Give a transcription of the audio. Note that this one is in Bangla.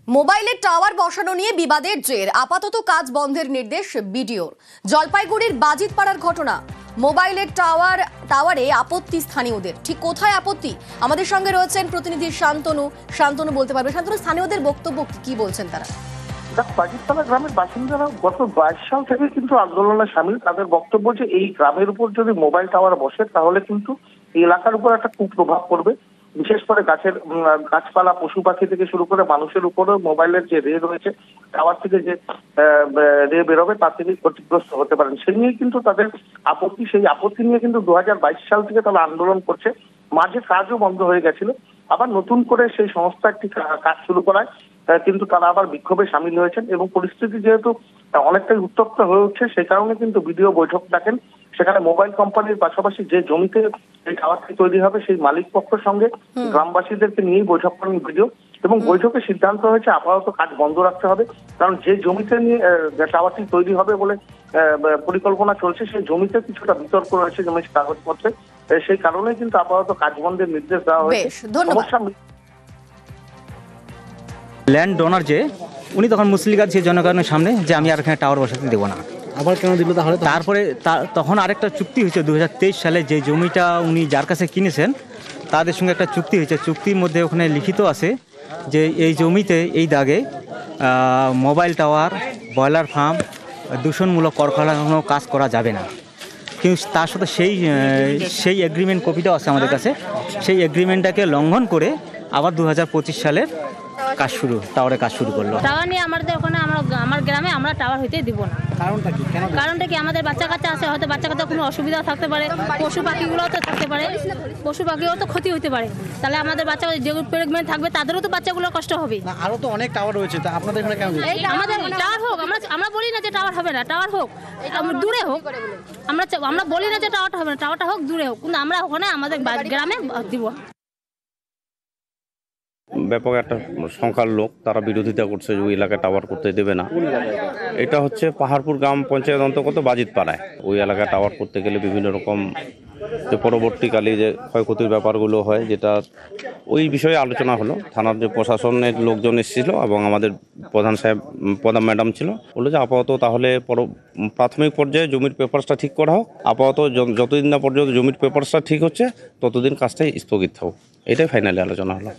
মোবাইলের টাওয়ার বসানো নিয়ে বিবাদের জের, আপাতত কাজ বন্ধের নির্দেশ বিডিওর। জলপাইগুড়ির বাজিতপাড়ার ঘটনা। মোবাইলের টাওয়ারে আপত্তি স্থানীয়দের। ঠিক কোথায় আপত্তি? আমাদের সঙ্গে রয়েছেন প্রতিনিধি শান্তনু বলতে পারবে। শান্তনু, স্থানীয়দের বক্তব্য কি বলছেন তারা? বাজিতপাড়া গ্রামের বাসিন্দারা গত 22 সাল থেকে কিন্তু আন্দোলনে সামিল। তাদের বক্তব্য যে এই গ্রামের উপর যদি মোবাইল টাওয়ার বসে তাহলে কিন্তু এই এলাকার উপর একটা কুপ্রভাব পড়বে। বিশেষ করে গাছপালা, পশু পাখি থেকে শুরু করে মানুষের উপরেও মোবাইলের যে রে রয়েছে, টাওয়ার থেকে যে রে বেরোবে তার থেকে ক্ষতিগ্রস্ত হতে পারেন। সে নিয়ে কিন্তু তাদের আপত্তি। সেই আপত্তি নিয়ে কিন্তু 2022 সাল থেকে তারা আন্দোলন করছে। মাঝে কাজও বন্ধ হয়ে গেছিল, আবার নতুন করে সেই সংস্থা একটি কাজ শুরু করায় কিন্তু তারা আবার বিক্ষোভে সামিল হয়েছেন এবং পরিস্থিতি যেহেতু অনেকটাই উত্তপ্ত হয়ে উঠছে, সেই কারণে কিন্তু বিডিও বৈঠক ডাকেন। সেখানে মোবাইল কোম্পানির পাশাপাশি যে জমিতে এই টাওয়ারটি তৈরি হবে সেই মালিক পক্ষের সঙ্গে গ্রামবাসীদেরকে নিয়েই বৈঠক করেন বিডিও। এবং বৈঠকে সিদ্ধান্ত হয়েছে আপাতত কাজ বন্ধ রাখতে হবে, কারণ যে জমিতে নিয়ে টাওয়ারটি তৈরি হবে বলে পরিকল্পনা চলছে সেই জমিতে কিছুটা বিতর্ক রয়েছে জমির কাগজপত্রে। সেই কারণে কিন্তু আপাতত কাজ বন্ধের নির্দেশ দেওয়া হয়েছে। সমস্যা ল্যান্ড ডোনার যে উনি তখন মুসলিগার যে জনগণের সামনে যে আমি আর এখানে টাওয়ার বসাতে দেবো না। আবার কেন দিল তাহলে? তারপরে তখন আরেকটা চুক্তি হয়েছে 2023 সালে, যে জমিটা উনি যার কাছে কিনেছেন তাদের সঙ্গে একটা চুক্তি হয়েছে। চুক্তির মধ্যে ওখানে লিখিত আছে যে এই জমিতে এই দাগে মোবাইল টাওয়ার, ব্রয়লার ফার্ম, দূষণমূলক কলকারখানা কাজ করা যাবে না। কিন্তু তার সাথে সেই এগ্রিমেন্ট কপিটাও আছে আমাদের কাছে। সেই এগ্রিমেন্টটাকে লঙ্ঘন করে আবার 2025 সালের টাওয়ারে কাজ শুরু করলো। টাওয়ার নিয়ে আমাদের ওখানে আমার গ্রামে আমরা টাওয়ার হইতে দিব না। কারণটা কি? আমাদের বাচ্চা কাচ্চা আছে, হয়তো বাচ্চা কাচ্চা কোনো অসুবিধা থাকতে পারে, পশু পাখিগুলোও তো থাকতে পারে, পশু পাখিও তো ক্ষতি হতে পারে। তাহলে আমাদের বাচ্চা যেগুলো প্রেগনেন্ট থাকবে তাদেরও তো বাচ্চাগুলো কষ্ট হবে। আরো তো অনেক টাওয়ার রয়েছে, তা আপনাদের এখানে কেন? আমাদের টাওয়ার হোক, আমরা বলি না যে টাওয়ার হবে না, টাওয়ার হোক, দূরে হোক। আমরা বলি না যে টাওয়ারটা হবে না, টাওয়ারটা হোক, দূরে হোক, কিন্তু আমরা ওখানে আমাদের গ্রামে দিব। ব্যাপক একটা সংখ্যার লোক তারা বিরোধিতা করছে যে ওই এলাকায় টাওয়ার করতে দেবে না। এটা হচ্ছে পাহাড়পুর গ্রাম পঞ্চায়েত অন্তর্গত বাজিতপাড়ায়। ওই এলাকায় টাওয়ার করতে গেলে বিভিন্ন রকম যে পরবর্তীকালে যে ক্ষয়ক্ষতির ব্যাপারগুলো হয়, যেটা ওই বিষয়ে আলোচনা হলো। থানার যে প্রশাসনের লোকজন এসেছিল এবং আমাদের প্রধান ম্যাডাম ছিল, বললো যে আপাতত তাহলে প্রাথমিক পর্যায়ে জমির পেপারসটা ঠিক করা হোক। আপাতত যতদিন না পর্যন্ত জমির পেপারসটা ঠিক হচ্ছে ততদিন কাজটাই স্থগিত হোক। এটাই ফাইনালি আলোচনা হলো।